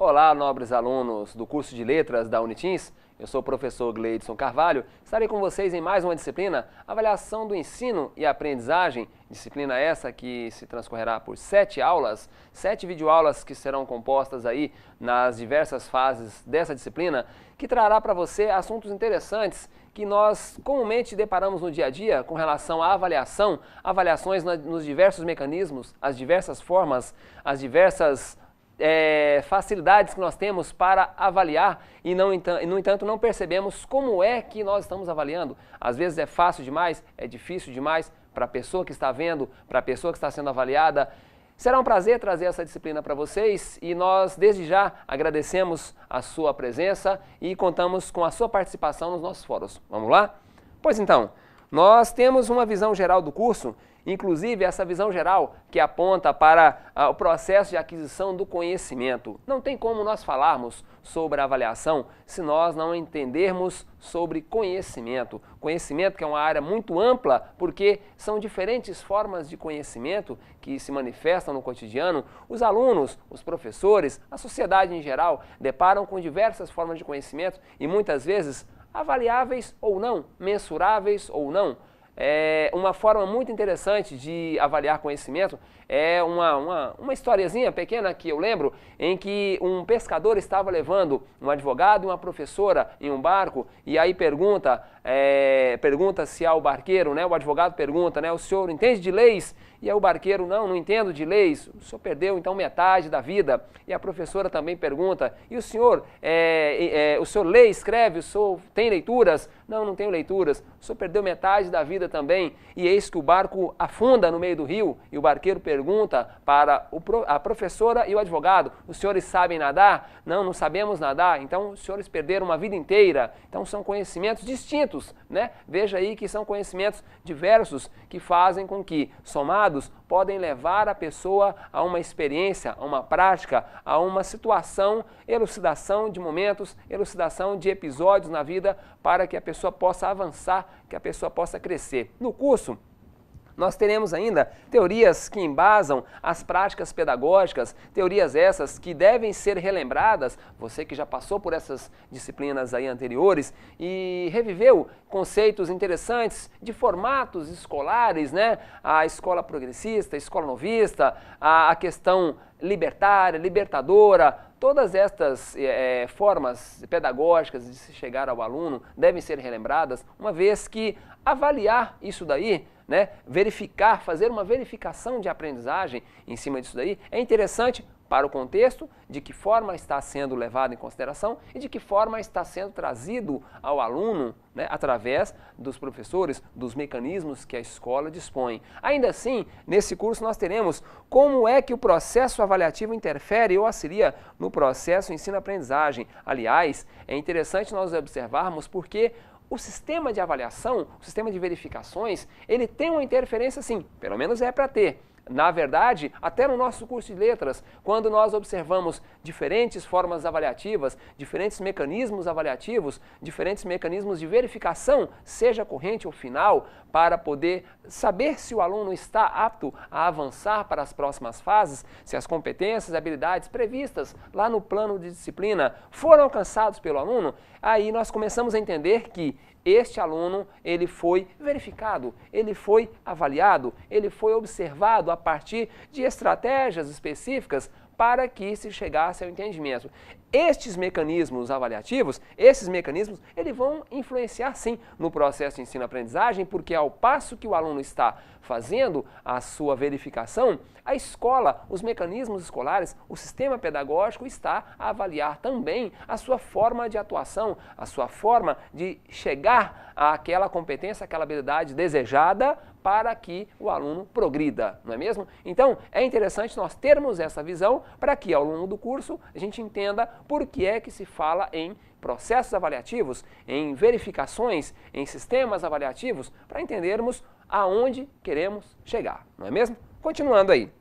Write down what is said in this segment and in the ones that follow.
Olá, nobres alunos do curso de Letras da Unitins. Eu sou o professor Gleidson Carvalho. Estarei com vocês em mais uma disciplina, Avaliação do Ensino e Aprendizagem. Disciplina essa que se transcorrerá por 7 aulas, 7 videoaulas que serão compostas aí nas diversas fases dessa disciplina, que trará para você assuntos interessantes que nós comumente deparamos no dia a dia com relação à avaliação, avaliações nos diversos mecanismos, as diversas formas, as diversas facilidades que nós temos para avaliar e, no entanto, não percebemos como é que nós estamos avaliando. Às vezes é fácil demais, é difícil demais para a pessoa que está vendo, para a pessoa que está sendo avaliada. Será um prazer trazer essa disciplina para vocês e nós, desde já, agradecemos a sua presença e contamos com a sua participação nos nossos fóruns. Vamos lá? Pois então, nós temos uma visão geral do curso. Inclusive, essa visão geral que aponta para o processo de aquisição do conhecimento. Não tem como nós falarmos sobre avaliação se nós não entendermos sobre conhecimento. Conhecimento que é uma área muito ampla, porque são diferentes formas de conhecimento que se manifestam no cotidiano. Os alunos, os professores, a sociedade em geral, deparam com diversas formas de conhecimento e muitas vezes avaliáveis ou não, mensuráveis ou não. Uma forma muito interessante de avaliar conhecimento é uma historiazinha pequena que eu lembro em que um pescador estava levando um advogado e uma professora em um barco e aí pergunta-se ao barqueiro, né? O advogado pergunta, né? O senhor entende de leis? E aí o barqueiro, não entendo de leis. O senhor perdeu então metade da vida. E a professora também pergunta, e o senhor lê, escreve, o senhor tem leituras? Não tenho leituras. O senhor perdeu metade da vida também. E eis que o barco afunda no meio do rio e o barqueiro pergunta para a professora e o advogado, os senhores sabem nadar? Não sabemos nadar. Então os senhores perderam uma vida inteira. Então são conhecimentos distintos, né? Veja aí que são conhecimentos diversos que fazem com que, somados, podem levar a pessoa a uma experiência, a uma prática, a uma situação, elucidação de momentos, elucidação de episódios na vida para que a pessoa possa avançar, que a pessoa possa crescer. No curso, nós teremos ainda teorias que embasam as práticas pedagógicas, teorias essas que devem ser relembradas, você que já passou por essas disciplinas aí anteriores e reviveu conceitos interessantes de formatos escolares, né? A escola progressista, a escola novista, a questão libertária, libertadora, todas estas formas pedagógicas de se chegar ao aluno devem ser relembradas, uma vez que avaliar isso daí, né, verificar, fazer uma verificação de aprendizagem em cima disso daí é interessante para o contexto, de que forma está sendo levado em consideração e de que forma está sendo trazido ao aluno, né, através dos professores, dos mecanismos que a escola dispõe. Ainda assim, nesse curso nós teremos como é que o processo avaliativo interfere ou auxilia no processo ensino-aprendizagem. Aliás, é interessante nós observarmos porque o sistema de avaliação, o sistema de verificações, ele tem uma interferência sim, pelo menos é para ter. Na verdade, até no nosso curso de letras, quando nós observamos diferentes formas avaliativas, diferentes mecanismos avaliativos, diferentes mecanismos de verificação, seja corrente ou final, para poder saber se o aluno está apto a avançar para as próximas fases, se as competências e habilidades previstas lá no plano de disciplina foram alcançados pelo aluno, aí nós começamos a entender que este aluno, ele foi verificado, ele foi avaliado, ele foi observado a partir de estratégias específicas para que se chegasse ao entendimento. Estes mecanismos avaliativos, eles vão influenciar sim no processo de ensino-aprendizagem, porque ao passo que o aluno está fazendo a sua verificação, a escola, os mecanismos escolares, o sistema pedagógico está a avaliar também a sua forma de atuação, a sua forma de chegar àquela competência, àquela habilidade desejada para que o aluno progrida, não é mesmo? Então, é interessante nós termos essa visão para que ao longo do curso a gente entenda por que é que se fala em processos avaliativos, em verificações, em sistemas avaliativos, para entendermos aonde queremos chegar, não é mesmo? Continuando aí.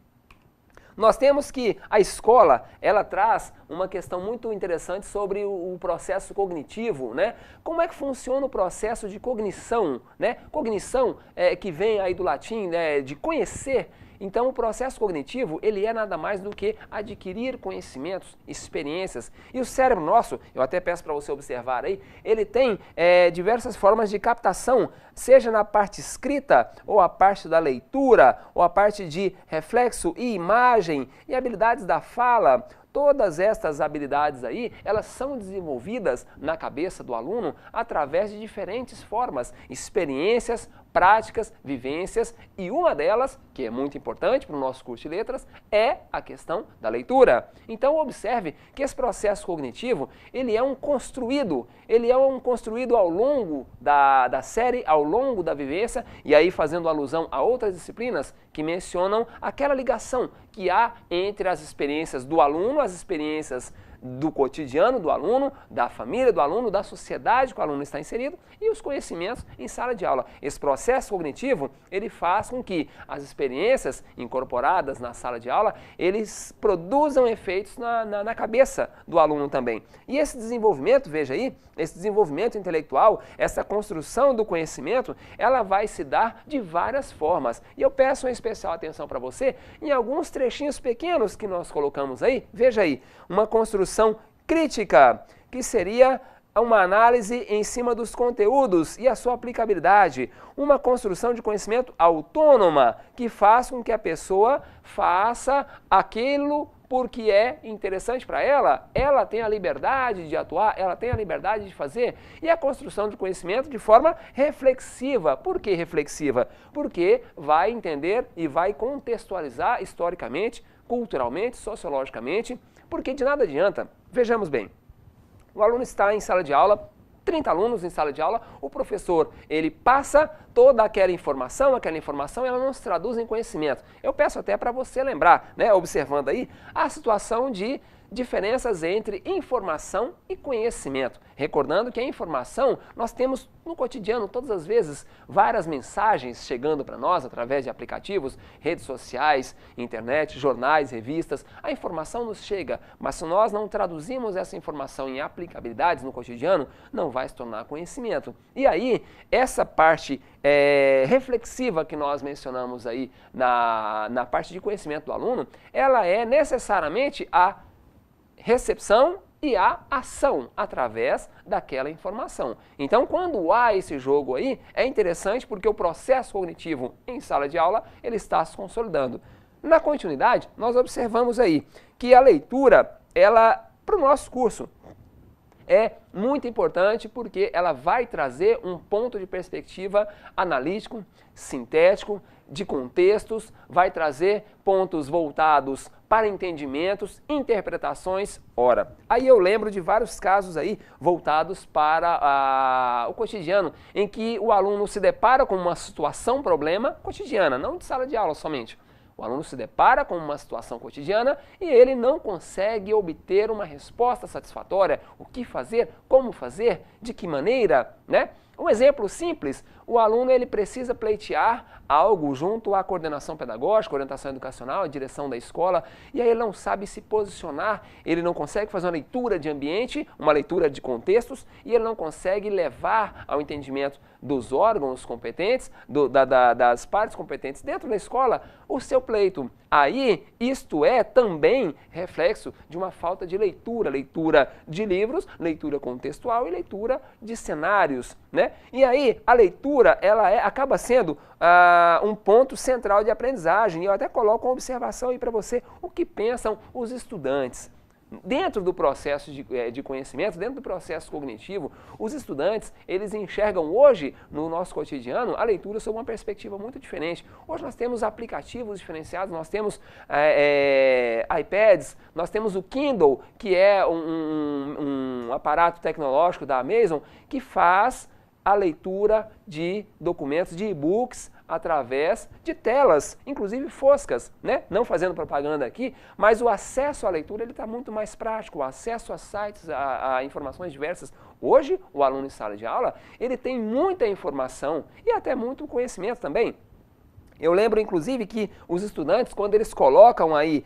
Nós temos que a escola, ela traz uma questão muito interessante sobre o processo cognitivo, né? Como é que funciona o processo de cognição, né? Cognição que vem aí do latim, né, de conhecer. Então o processo cognitivo, ele é nada mais do que adquirir conhecimentos, experiências. E o cérebro nosso, eu até peço para você observar aí, ele tem diversas formas de captação, seja na parte escrita, ou a parte da leitura, ou a parte de reflexo e imagem, e habilidades da fala. Todas estas habilidades aí, elas são desenvolvidas na cabeça do aluno através de diferentes formas, experiências, práticas, vivências, e uma delas, que é muito importante para o nosso curso de letras, é a questão da leitura. Então observe que esse processo cognitivo, ele é um construído ao longo da série, ao longo da vivência, e aí fazendo alusão a outras disciplinas que mencionam aquela ligação que há entre as experiências do aluno, as experiências do cotidiano do aluno, da família do aluno, da sociedade que o aluno está inserido e os conhecimentos em sala de aula. Esse processo cognitivo, ele faz com que as experiências incorporadas na sala de aula, eles produzam efeitos na cabeça do aluno também. E esse desenvolvimento, veja aí, esse desenvolvimento intelectual, essa construção do conhecimento, ela vai se dar de várias formas. E eu peço uma especial atenção para você em alguns trechinhos pequenos que nós colocamos aí. Veja aí, uma construção crítica, que seria uma análise em cima dos conteúdos e a sua aplicabilidade. Uma construção de conhecimento autônoma, que faz com que a pessoa faça aquilo porque é interessante para ela tem a liberdade de atuar, ela tem a liberdade de fazer. E a construção de conhecimento de forma reflexiva. Por que reflexiva? Porque vai entender e vai contextualizar historicamente, culturalmente, sociologicamente, porque de nada adianta. Vejamos bem, o aluno está em sala de aula, 30 alunos em sala de aula, o professor, ele passa toda aquela informação ela não se traduz em conhecimento. Eu peço até para você lembrar, né, observando aí, a situação de diferenças entre informação e conhecimento. Recordando que a informação, nós temos no cotidiano, todas as vezes, várias mensagens chegando para nós através de aplicativos, redes sociais, internet, jornais, revistas. A informação nos chega, mas se nós não traduzimos essa informação em aplicabilidades no cotidiano, não vai se tornar conhecimento. E aí, essa parte reflexiva que nós mencionamos aí na parte de conhecimento do aluno, ela é necessariamente a recepção e a ação através daquela informação. Então, quando há esse jogo aí, é interessante porque o processo cognitivo em sala de aula, ele está se consolidando. Na continuidade, nós observamos aí que a leitura, ela, para o nosso curso, é muito importante porque ela vai trazer um ponto de perspectiva analítico, sintético, de contextos, vai trazer pontos voltados para entendimentos, interpretações, ora. Aí eu lembro de vários casos aí voltados para o cotidiano, em que o aluno se depara com uma situação, problema cotidiana, não de sala de aula somente. O aluno se depara com uma situação cotidiana e ele não consegue obter uma resposta satisfatória. O que fazer, como fazer, de que maneira, né? Um exemplo simples, o aluno ele precisa pleitear algo junto à coordenação pedagógica, orientação educacional, a direção da escola, e aí ele não sabe se posicionar, ele não consegue fazer uma leitura de ambiente, uma leitura de contextos, e ele não consegue levar ao entendimento dos órgãos competentes, das partes competentes dentro da escola, o seu pleito. Aí, isto é também reflexo de uma falta de leitura, leitura de livros, leitura contextual e leitura de cenários, né? E aí, a leitura, ela acaba sendo um ponto central de aprendizagem. E eu até coloco uma observação aí para você, o que pensam os estudantes. Dentro do processo de conhecimento, dentro do processo cognitivo, os estudantes, eles enxergam hoje, no nosso cotidiano, a leitura sob uma perspectiva muito diferente. Hoje nós temos aplicativos diferenciados, nós temos iPads, nós temos o Kindle, que é um aparato tecnológico da Amazon, que faz a leitura de documentos, de e-books, através de telas, inclusive foscas, né? Não fazendo propaganda aqui, mas o acesso à leitura está muito mais prático, o acesso a sites, a informações diversas. Hoje, o aluno em sala de aula, ele tem muita informação e até muito conhecimento também. Eu lembro, inclusive, que os estudantes, quando eles colocam aí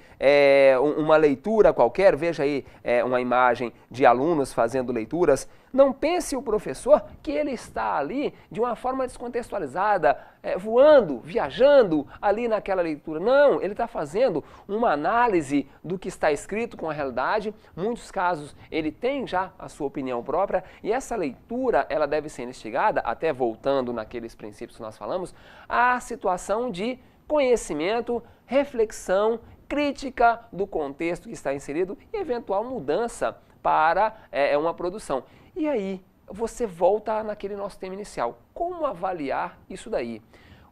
uma leitura qualquer, veja aí uma imagem de alunos fazendo leituras, não pense o professor que ele está ali de uma forma descontextualizada, voando, viajando ali naquela leitura. Não, ele está fazendo uma análise do que está escrito com a realidade. Em muitos casos, ele tem já a sua opinião própria e essa leitura ela deve ser instigada, até voltando naqueles princípios que nós falamos, à situação de conhecimento, reflexão, crítica do contexto que está inserido e eventual mudança para uma produção. E aí, você volta naquele nosso tema inicial. Como avaliar isso daí?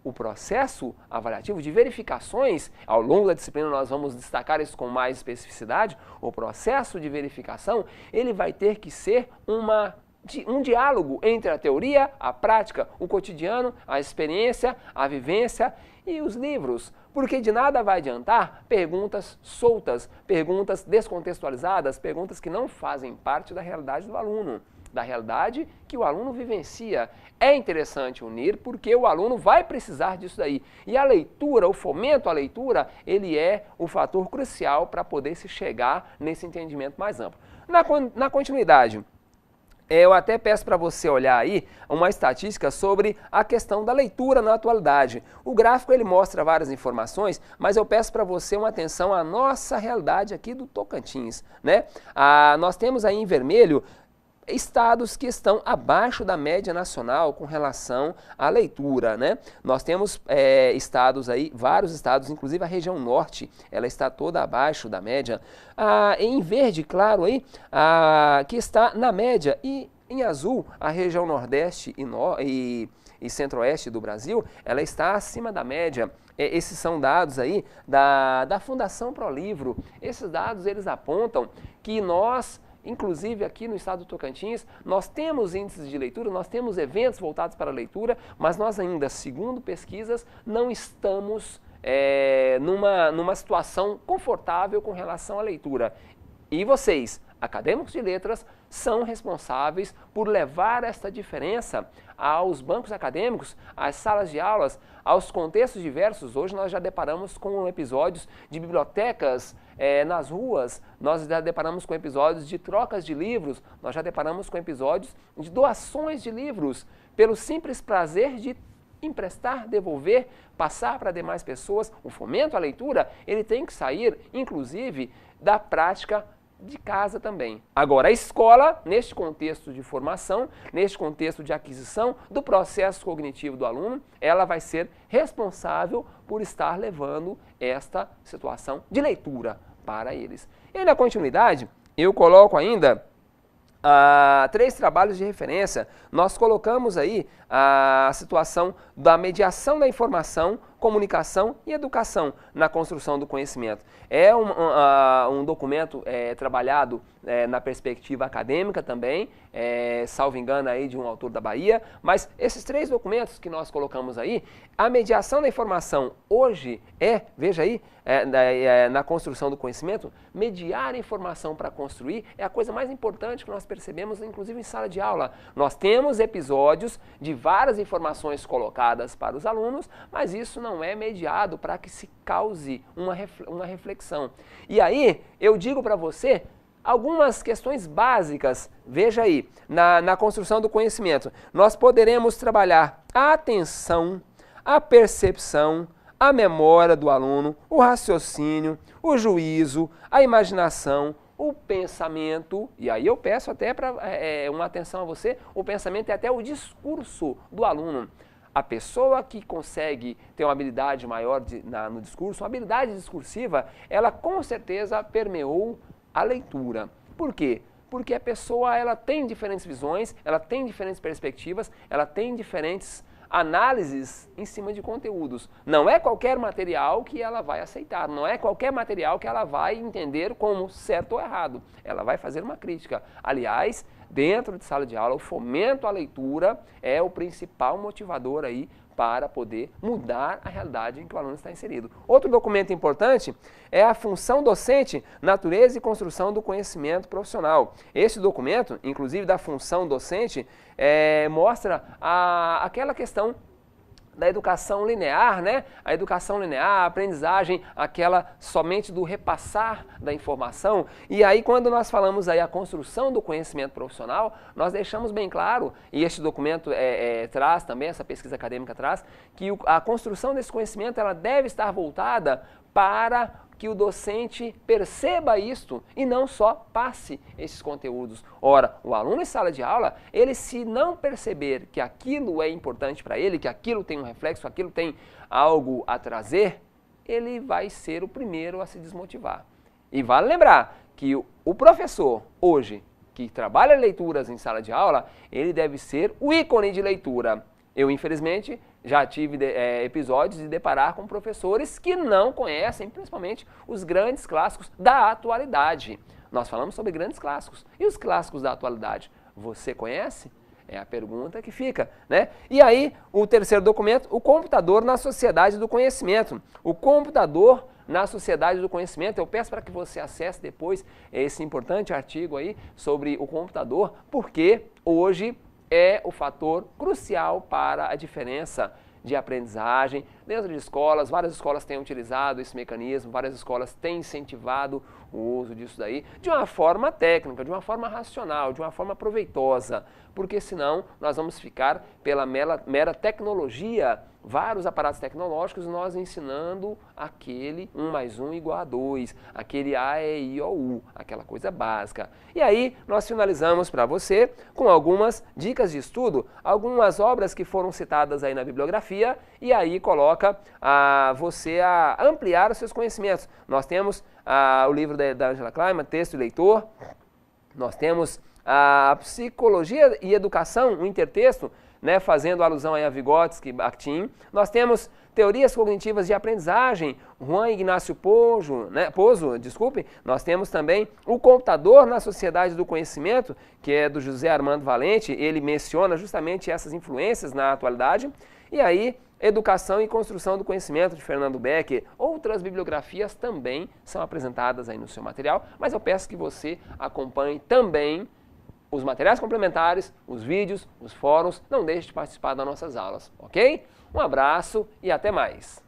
O processo avaliativo de verificações, ao longo da disciplina nós vamos destacar isso com mais especificidade, o processo de verificação, ele vai ter que ser um diálogo entre a teoria, a prática, o cotidiano, a experiência, a vivência e os livros. Porque de nada vai adiantar perguntas soltas, perguntas descontextualizadas, perguntas que não fazem parte da realidade do aluno, da realidade que o aluno vivencia. É interessante unir porque o aluno vai precisar disso daí. E a leitura, o fomento à leitura, ele é o fator crucial para poder se chegar nesse entendimento mais amplo. Na continuidade, eu até peço para você olhar aí uma estatística sobre a questão da leitura na atualidade. O gráfico ele mostra várias informações, mas eu peço para você uma atenção à nossa realidade aqui do Tocantins, né? Nós temos aí em vermelho estados que estão abaixo da média nacional com relação à leitura, né? Nós temos estados aí, vários estados, inclusive a região norte, ela está toda abaixo da média. Em verde, claro, aí, que está na média, e em azul, a região nordeste e centro-oeste do Brasil, ela está acima da média. Esses são dados aí da Fundação ProLivro. Esses dados, eles apontam que nós, inclusive aqui no estado do Tocantins, nós temos índices de leitura, nós temos eventos voltados para a leitura, mas nós ainda, segundo pesquisas, não estamos numa situação confortável com relação à leitura. E vocês, acadêmicos de letras, são responsáveis por levar esta diferença aos bancos acadêmicos, às salas de aulas, aos contextos diversos. Hoje nós já deparamos com episódios de bibliotecas nas ruas, nós já deparamos com episódios de trocas de livros, nós já deparamos com episódios de doações de livros, pelo simples prazer de emprestar, devolver, passar para demais pessoas. O fomento à leitura, ele tem que sair, inclusive, da prática de casa também. Agora, a escola, neste contexto de formação, neste contexto de aquisição do processo cognitivo do aluno, ela vai ser responsável por estar levando esta situação de leitura para eles. E na continuidade, eu coloco ainda 3 trabalhos de referência. Nós colocamos aí a situação da mediação da informação, comunicação e educação na construção do conhecimento. É um documento trabalhado na perspectiva acadêmica também, salvo engano aí de um autor da Bahia, mas esses 3 documentos que nós colocamos aí, a mediação da informação hoje veja aí, na construção do conhecimento, mediar a informação para construir é a coisa mais importante que nós percebemos, inclusive em sala de aula. Nós temos episódios de várias informações colocadas para os alunos, mas isso não é mediado para que se cause uma reflexão. E aí, eu digo para você algumas questões básicas, veja aí, na construção do conhecimento. Nós poderemos trabalhar a atenção, a percepção, a memória do aluno, o raciocínio, o juízo, a imaginação, o pensamento, e aí eu peço até para uma atenção a você, o pensamento é até o discurso do aluno. A pessoa que consegue ter uma habilidade maior no discurso, uma habilidade discursiva, ela com certeza permeou a leitura. Por quê? Porque a pessoa ela tem diferentes visões, ela tem diferentes perspectivas, ela tem diferentes análises em cima de conteúdos. Não é qualquer material que ela vai aceitar, não é qualquer material que ela vai entender como certo ou errado. Ela vai fazer uma crítica. Aliás, dentro de sala de aula, o fomento à leitura é o principal motivador aí para poder mudar a realidade em que o aluno está inserido. Outro documento importante é a função docente, natureza e construção do conhecimento profissional. Esse documento, inclusive da função docente, mostra aquela questão da educação linear, né? A educação linear, a aprendizagem, aquela somente do repassar da informação. E aí, quando nós falamos aí a construção do conhecimento profissional, nós deixamos bem claro, e este documento traz também, essa pesquisa acadêmica traz, que a construção desse conhecimento ela deve estar voltada para que o docente perceba isto e não só passe esses conteúdos. Ora, o aluno em sala de aula, ele se não perceber que aquilo é importante para ele, que aquilo tem um reflexo, aquilo tem algo a trazer, ele vai ser o primeiro a se desmotivar. E vale lembrar que o professor, hoje, que trabalha leituras em sala de aula, ele deve ser o ícone de leitura. Eu, infelizmente, já tive episódios de deparar com professores que não conhecem, principalmente, os grandes clássicos da atualidade. Nós falamos sobre grandes clássicos. E os clássicos da atualidade, você conhece? É a pergunta que fica, né? E aí, o terceiro documento, o computador na sociedade do conhecimento. O computador na sociedade do conhecimento. Eu peço para que você acesse depois esse importante artigo aí sobre o computador, porque hoje é o fator crucial para a diferença de aprendizagem dentro de escolas. Várias escolas têm utilizado esse mecanismo, várias escolas têm incentivado o uso disso daí de uma forma técnica, de uma forma racional, de uma forma proveitosa, porque senão nós vamos ficar pela mera tecnologia, vários aparatos tecnológicos, nós ensinando aquele 1 mais 1 igual a 2, aquele A, E, I, O, U, aquela coisa básica. E aí nós finalizamos para você com algumas dicas de estudo, algumas obras que foram citadas aí na bibliografia, e aí coloca você a ampliar os seus conhecimentos. Nós temos o livro da Angela Kleiman, Texto e Leitor, nós temos a Psicologia e Educação, um intertexto, né, fazendo alusão aí a Vygotsky e Bakhtin. Nós temos Teorias Cognitivas de Aprendizagem, Juan Ignácio Pozo, Nós temos também O Computador na Sociedade do Conhecimento, que é do José Armando Valente. Ele menciona justamente essas influências na atualidade. E aí, Educação e Construção do Conhecimento, de Fernando Becker. Outras bibliografias também são apresentadas aí no seu material, mas eu peço que você acompanhe também os materiais complementares, os vídeos, os fóruns. Não deixe de participar das nossas aulas, ok? Um abraço e até mais!